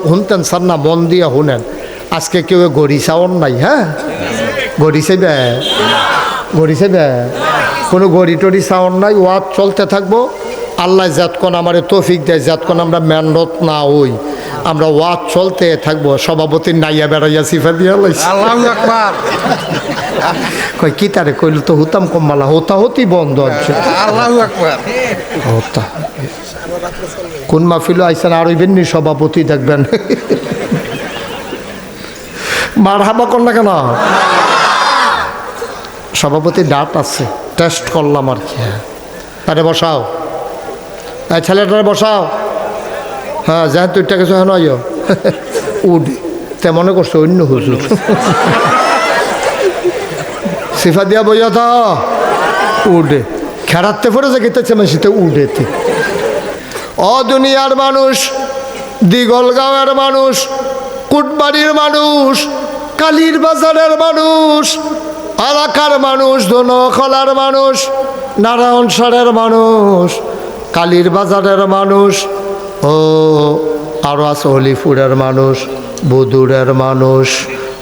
শুনতেন স্যার না, মন দিয়ে শুনেন। আজকে কেউ গড়ি চাওয়ার নাই, হ্যাঁ গড়ি চাইবে, গড়ি চাইবে, কোনো গড়ি টড়ি চাওয়ার নাই। ওয়াজ চলতে থাকবো। আল্লাহ যাতক্ষণ আমার তৌফিক দেয়, যাতক্ষণ আমরা মেহনত না হই, আমরা ওয়াজ চলতে থাকবো। সভাপতি নাইয়া বেড়াইয়া সিফা দিয়া লাইছে। কই কি তারে কইল তো হুতাম কম্মালা, হোতা হতি বন্ধ হচ্ছে। হোতা কোন মাহফিল আইসেন আর হইবেননি সভাপতি দেখবেন। মার হাবা কর না কেন? সভাপতি ডাট আছে, টেস্ট করলাম আর কি। আরে বসাও, ছেলেটারে বসাও। হ্যাঁ যাই তুই টাকা হেন উঠে তে মনে করছো অন্য হুজুর। সিফা দিয়া বইয়া থা উঠে খেরাতে পড়ে গেতেছে মেশিতে উঠেতে। ও দুনিয়ার মানুষ, দিগলগাঁওয়ের মানুষ, কুটবাড়ির মানুষ, কালীর বাজারের মানুষ, এলাকার মানুষ, ধনখলার মানুষ, নারায়ণসরের মানুষ, কালীর বাজারের মানুষ, ও আরো আছে হলিপুরের মানুষ, বুদুরের মানুষ।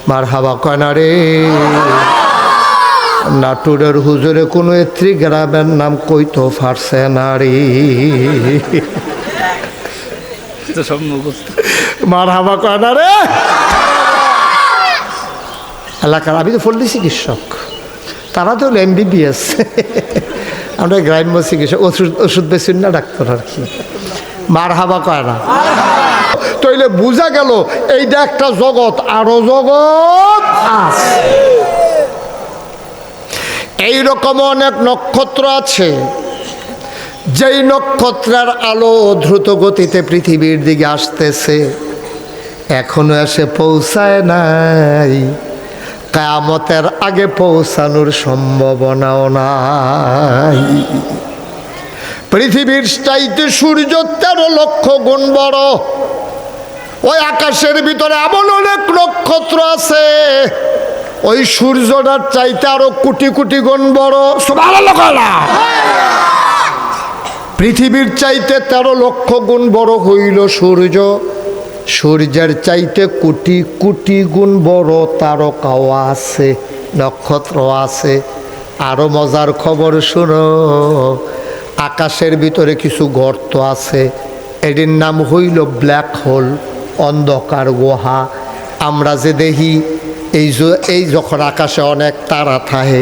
মারহাবা কয়না রে। নাটুরের হুজুরে কোনো এত্রি গ্রামের নাম কইতো ফারছে না রে। মারহাবা কয়না রে। এলাকার আমি তো ফল্লি চিকিৎসক, তারা তো হলো MBBS, আমরা গ্রাম্য চিকিৎসক, ওষুধ বেশি না ডাক্তার আর কি। মারহাবা কয়না। তইলে বুঝা গেল এইটা একটা জগৎ, আরো জগৎ আছে। এইরকম অনেক নক্ষত্র আছে, যেই নক্ষত্রের আলো দ্রুত গতিতে পৃথিবীর দিকে আসতেছে, এখনো এসে পৌঁছায় নাই। কিয়ামতের আগে পৌঁছানোর সম্ভাবনাও নাই। পৃথিবীর চাইতে সূর্য 13 লক্ষ গুণ বড়। ওই আকাশের ভিতরে এমন অনেক নক্ষত্র আছে, ওই সূর্যটার চাইতে আরো কোটি কোটি গুণ বড়। সুবহানাল্লাহ। পৃথিবীর চাইতে 13 লক্ষ গুণ বড় হইল সূর্য। সূর্যের চাইতে কোটি কোটি গুণ বড় তারকাও আছে, নক্ষত্র আছে। আরো মজার খবর শুনো, আকাশের ভিতরে কিছু গর্ত আছে, এটির নাম হইল ব্ল্যাক হোল, অন্ধকার গুহা। আমরা যে দেখি এই যখন আকাশে অনেক তারা থাকে,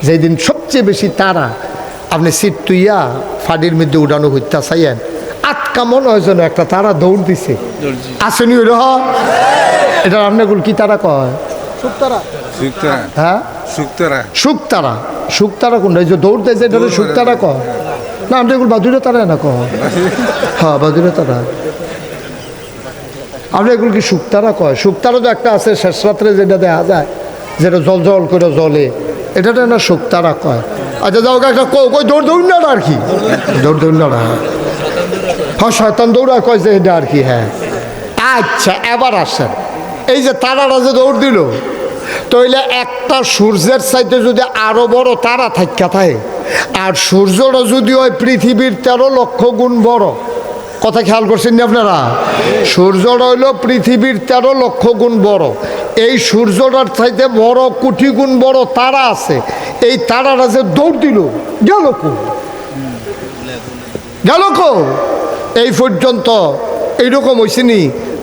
যেদিন সবচেয়ে বেশি তারা, আপনি সিট তুইয়া ফাডির মধ্যে উড়ানো হইতে চাইয়েন, আটকা মনে হয় যেন একটা তারা দৌড় দিছে, আসেনি ওই রহ। এটা আপনাগুলো কি তারা কয়? হ্যাঁ শুকতারা। শুকতারা কোনটা? এই যে দৌড় দেয় যেটা শুকতারা কয় না? আমরা এগুলো বাদুড়ে তারা না কয়? হ্যাঁ বাদুড়ে তারা। আমরা এগুলো কি শুকতারা কয়? শুকতারা তো একটা আছে শেষ রাত্রে যেটা দেখা যায়, যেটা জল জল করে জ্বলে, এটা না শুকতারা কয়। আচ্ছা যাও একটা কই দৌড় দৌড় না আর কি, দৌড় দৌড় না। হ্যাঁ শয়তান দৌড়া কয় যে এটা আর কি। হ্যাঁ আচ্ছা এবার আসেন, এই যে তারারা যে দৌড় দিল, তাইলে একটা সূর্যের চাইতে যদি আরো বড় তারা থাকা থাকে, আর সূর্যটা যদি হয় পৃথিবীর 13 লক্ষ গুণ বড়, কথা খেয়াল করছেন না আপনারা? সূর্যটা হইল পৃথিবীর 13 লক্ষ গুণ বড়। এই সূর্যটার চাইতে বড় কোটি গুণ বড় তারা আছে। এই তারারা যে দৌড় দিল, গেল কো গেল কো? এই পর্যন্ত এইরকম হয়েছে নি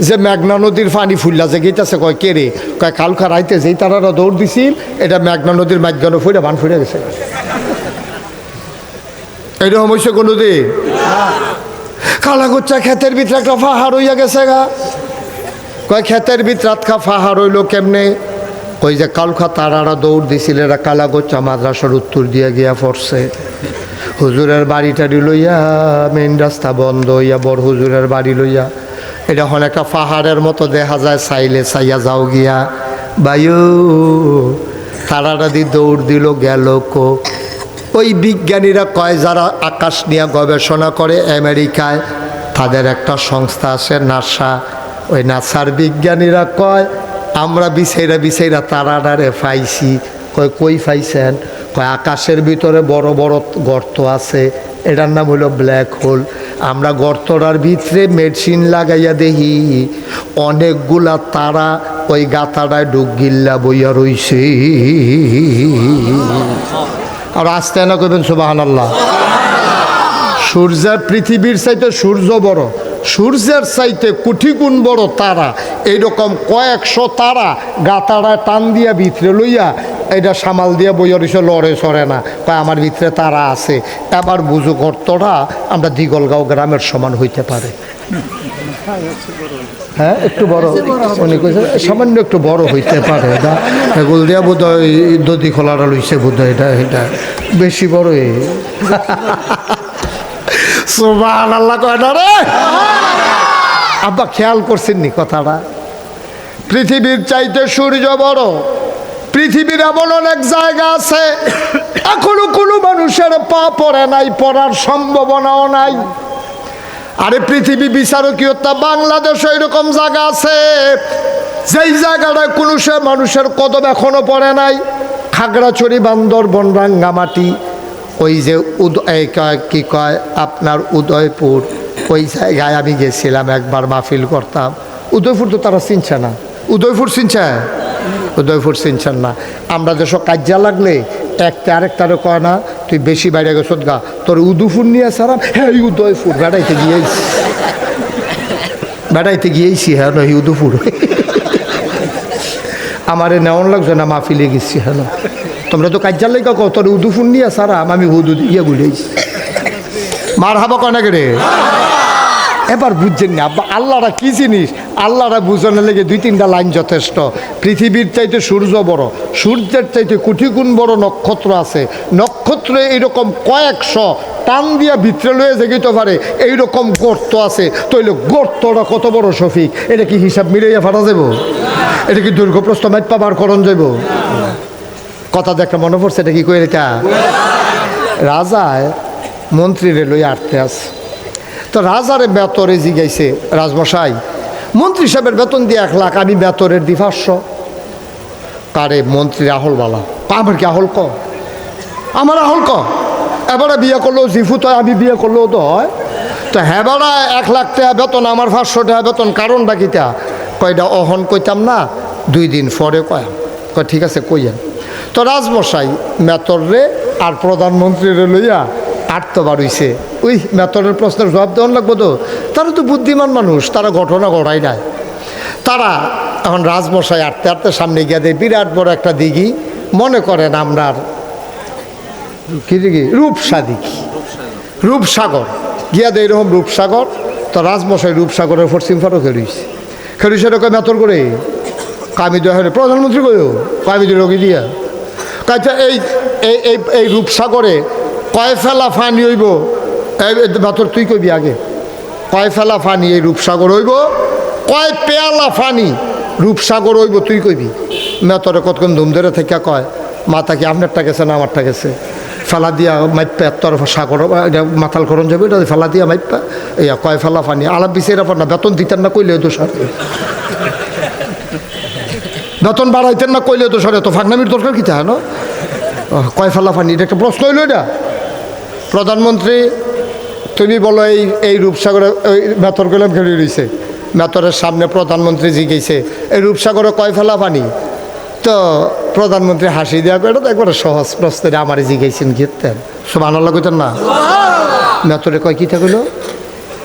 যে মেঘনা নদীর পানি ফুললা যে গেইতেছে, কয় কে রে? কয় কালকা রাইতে যেই তারারা দৌড় দিছিল, এটা মেঘনা নদীর মাঝখানে ফুলে বান ফুলে গেছে। এইরকম হয়েছে কোনোদিন? কালাগোচ্চা ক্ষেতের ভিতরে একটা পাহাড় হইয়া গেছে গা। কয় ক্ষেতের ভিতরে আটকা পাহাড় হইল কেমনে? কই যে কালকা তারারা দৌড় দিছিল, এরা কালাগোচ্চা মাদ্রাসার উত্তর দিয়ে গিয়া পড়ছে। হুজুরের বাড়িটারি লইয়া মেইন রাস্তা বন্ধ হইয়া বড় হুজুরের বাড়ি লইয়া, এটা এখন একটা পাহাড়ের মতো দেখা যায়, চাইলে চাইয়া যাও গিয়া বায়ু। তারারা দি দৌড় দিল, গেল কো? ওই বিজ্ঞানীরা কয় যারা আকাশ নিয়ে গবেষণা করে আমেরিকায়, তাদের একটা সংস্থা আছে নাসা। ওই নাসার বিজ্ঞানীরা কয় আমরা বিছাইরা তারাটারে পাইছি। কই পাইছেন? কয় আকাশের ভিতরে বড় বড় গর্ত আছে, এটার নাম হলো ব্ল্যাক হোল। আমরা গর্তটার ভিতরে মেডিসিন লাগাইয়া দেখি অনেকগুলা তারা ওই গাতাটায় ডুগিল্লা বইয়া রইছে। আর আসতে না করবেন সুবহানাল্লাহ। সূর্যের পৃথিবীর চাইতে সূর্য বড়, সূর্যের চাইতে কোটি গুণ বড় তারা। এইরকম কয়েকশো তারা গাতাড়ায় টান দিয়া ভিতরে লইয়া এটা সামাল দিয়া বইয়া রইছে, লড়ে সরে না, কয় আমার ভিতরে তারা আছে। এবার বুঝো গর্তটা আমরা দিগলগাঁও গ্রামের সমান হইতে পারে। হ্যাঁ একটু বড়, উনি কইছে সামান্য একটু বড় হইতে পারে। এটা এগুল দিয়া বোধ হয় দধি খোলাটা লইছে বোধ হয়, এটা এটা বেশি বড়। সুবহানাল্লাহ কয় না রে আব্বা, খেয়াল করছেন নি কথাটা? পৃথিবীর চাইতে সূর্য বড়। পৃথিবীর এমন অনেক জায়গা আছে এখনো কোনো মানুষের পা পড়ে নাই, পড়ার সম্ভাবনাও নাই। আরে পৃথিবী বিচারকীয়তা বাংলাদেশে এরকম জায়গা আছে যেই জায়গাটায় কোনো সে মানুষের কদম এখনো পড়ে নাই। খাগড়াছড়ি, বান্দরবন, রাঙ্গামাটি, ওই যে কি কয় আপনার উদয়পুর, ওই জায়গায় আমি গেছিলাম একবার, মাহফিল করতাম। উদয়পুর তো তারা চিনছে না। উদয়পুর চিনছে? উদয়পুর চিনছেন না। আমরা যেসব কাজ্যা লাগলে একটা আরেকটারে কয় না তুই বেশি বাইরে গেছ গা, তোর উদয়পুর নিয়ে সারাম। হ্যাঁ উদয়পুর বেড়াইতে গিয়েছি, বেড়াইতে গিয়েছি। হ্যাঁ নয় উদয়পুর আমারে নেওয়ান লাগছে না, মাহফিলে গেছি। হ্যাঁ না তোমরা তো কাজ্যার লেগে কো তোর উদুফুন নিয়ে সারাম, আমি হুদু দিয়ে বলেছি। মার হাবা কনাকে রে। এবার বুঝছেন না আব্বা আল্লাহরা কি জিনিস? আল্লাহরা বুঝানোর লেগে দুই তিনটা লাইন যথেষ্ট। পৃথিবীর চাইতে সূর্য বড়, সূর্যের চাইতে কোটি গুণ বড় নক্ষত্র আছে। নক্ষত্রে এইরকম কয়েকশো টান দিয়া ভিতরে লয়ে যেতে পারে এইরকম গর্ত আছে। তৈলে গর্তটা কত বড় শফিক, এটা কি হিসাব মিলাইয়া ফাটা যাব? এটা কি দৈর্ঘ্যপ্রস্থ মাইট পাবার করণ যাব? কথা দেখে মনে পড়ছে, এটা কি কই? এটা রাজায় মন্ত্রীরে লই আটতে আছে। তো রাজারে বেতরে জিগাইছে, রাজমশাই মন্ত্রী সাহেবের বেতন দিয়ে 1 লাখ, আমি বেতরের দি 500। কারে? মন্ত্রী আহলবালা। আমার কি আহল ক? আমার আহল ক? এবারে বিয়ে করলেও জিফু তো, আমি বিয়ে করলেও তো হয়। তো হ্যাঁ বেড়া 1 লাখ টাকা বেতন, আমার 500 টাকা বেতন, কারণটা কিটা? কয়টা অহন কইতাম না, 2 দিন পরে কয় ঠিক আছে কইয়েন। তো রাজমশাই মেতরে আর প্রধানমন্ত্রীরে লইয়া আটতে বাড়ইছে। ওই মেতরের প্রশ্নের জবাব দেওয়ান লাগবো তো। তারা তো বুদ্ধিমান মানুষ, তারা ঘটনা ঘটায় নাই। তারা এখন রাজমশাই আটতে আটতে সামনে গিয়ে দেয় বিরাট বড় একটা দিঘি, মনে করেন আমরার কি দিঘি? রূপসা দিঘি, রূপসাগর গিয়া দেয় এরকম রূপসাগর। তো রাজমশাই রূপসাগরের পশ্চিম ফারও খেলুইছে। খেলুইছে এরকম মেতর করে কামি দেওয়া হয় প্রধানমন্ত্রী কইও কামি দিয়ে রোগী দিয়া কাছে এই এই এই রূপসাগরে কয় ফেলা ফানি হইব? মেতর তুই কইবি আগে, কয় ফেলা ফানি এই রূপসাগর হইব? কয় পেয়ালা ফানি রূপসাগর হইব তুই কইবি? মেতরে কতক্ষণ ধুম ধরে থেকে কয় মাথা কি আপনারটা গেছে না আমারটা গেছে? ফেলা দিয়া মাইপা এত সাগর মাথাল করণ যাবে, এটা ফেলা দিয়া মাইপা ইয়া কয় ফেলা ফানি আলাপ বিচার না। বেতন দিতেন না কইলে তো সার, বেতন বাড়াইতেন না কইলে তো সরে, তো ফাঁকনামির দরকার কি তা না? কয় ফেলা ফানি এটা একটা প্রশ্ন হইল। এটা প্রধানমন্ত্রী তুমি বলো এই এই রূপসাগরে ওই মেতর গেলাম খেলে রয়েছে। মেতরের সামনে প্রধানমন্ত্রী জিজ্ঞেসে এই রূপসাগরে কয় ফেলা পানি? তো প্রধানমন্ত্রী হাসি দেওয়া করে তো একবারে সহজ প্রশ্নে আমারই জিজ্ঞেসেন গিয়েতেন সুবহানাল্লাহ কইতেন না? মেতরে কয় কী থাকলো?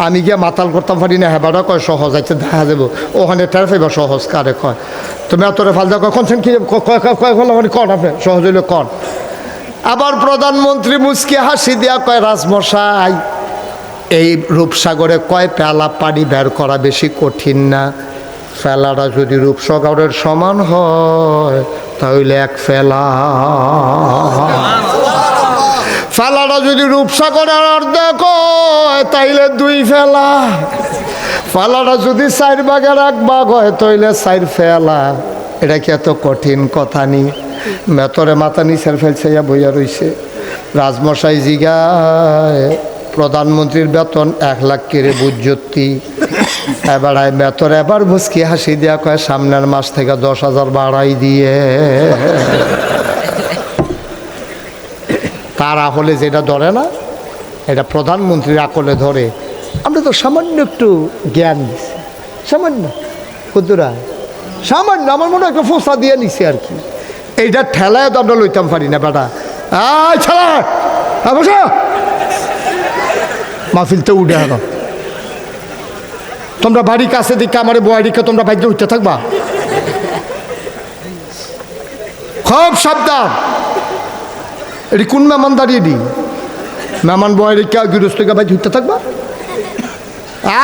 আমি গিয়া মাতাল করতাম পারি না, হেবাটা কয় সহজ আছে দেখা যাবো ওখানে টের পাইবা সহজ কারে কয়। তো মেতরে ফাল দেওয়া কয় কনছেন কি কয় ফেলা মানে কন আপনি সহজ হইলে কন। আবার প্রধানমন্ত্রী মুচকি হাসি দেওয়া কয় রাজমশাই এই রূপসাগরে কয় পেলা পানি বের করা বেশি কঠিন না? ফেলাটা যদি রূপসাগরের সমান হয় তাহলে 1 ফেলা, ফেলাটা যদি রূপসাগরের অর্ধেক হয় তাইলে 2 ফেলা, ফেলাটা যদি 4 ভাগের 1 ভাগ হয় তাইলে 4 ফেলা। এটা কি এত কঠিন কথা নি? মেতরে মাথা নিচের ফেলছে বইয়া রইছে। রাজমশাই জিগায় প্রধানমন্ত্রীর বেতন 1 লাখ কেড়ে বুঝতি। এবার মেতর এবার মুচকি হাসি দেওয়া কয় সামনের মাস থেকে 10,000 বাড়াই দিয়ে। তারা হলে যেটা ধরে না এটা প্রধানমন্ত্রীর আকলে ধরে। আমরা তো সামান্য একটু জ্ঞান দিছি, সামান্য কুদ্দুরা, সামান্য আমার মনে হয় একটা ফোসা দিয়ে নিছি আর কি। এইটা ঠেলায় তো আমরা লইতাম পারি না বেটা। ছাড়া বসো, মাহফিল তো উঠে আনো। তোমরা বাড়ি কাছে দিকে আমার বয়ারিকে তোমরা বাইরে উঠতে থাকবা, খুব সাবধান। এটি কোন মেহমান দাঁড়িয়ে দি মেহমান বয়ারিকে গৃহস্থকে বাইরে উঠতে থাকবা,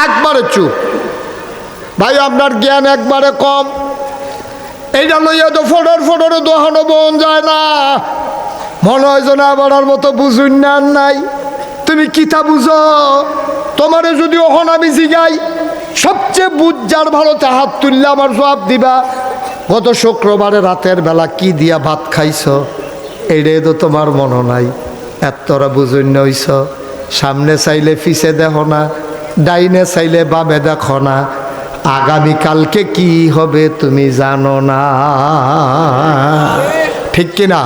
একবারে চুপ। ভাই আপনার জ্ঞান একবারে কম। এইটা লইয়া তো ফটোরে দোহানো বোন যায় না, মনে হয় যেন আবার মতো বুঝুন না নাই। তুমি কিতা বুঝো? তোমারে যদি ওহন আমি জিগাই, সবচেয়ে বুঝ যার ভালোতে হাত তুললে আমার জবাব দিবা। গত শুক্রবারে রাতের বেলা কি দিয়া ভাত খাইছ, এইটাই তো তোমার মনে নাই। এতটা বুঝুন হইছ। সামনে চাইলে পিছে দেখো না, ডাইনে চাইলে বামে দেখো না। আগামীকালকে কি হবে তুমি জানো না, ঠিক কিনা?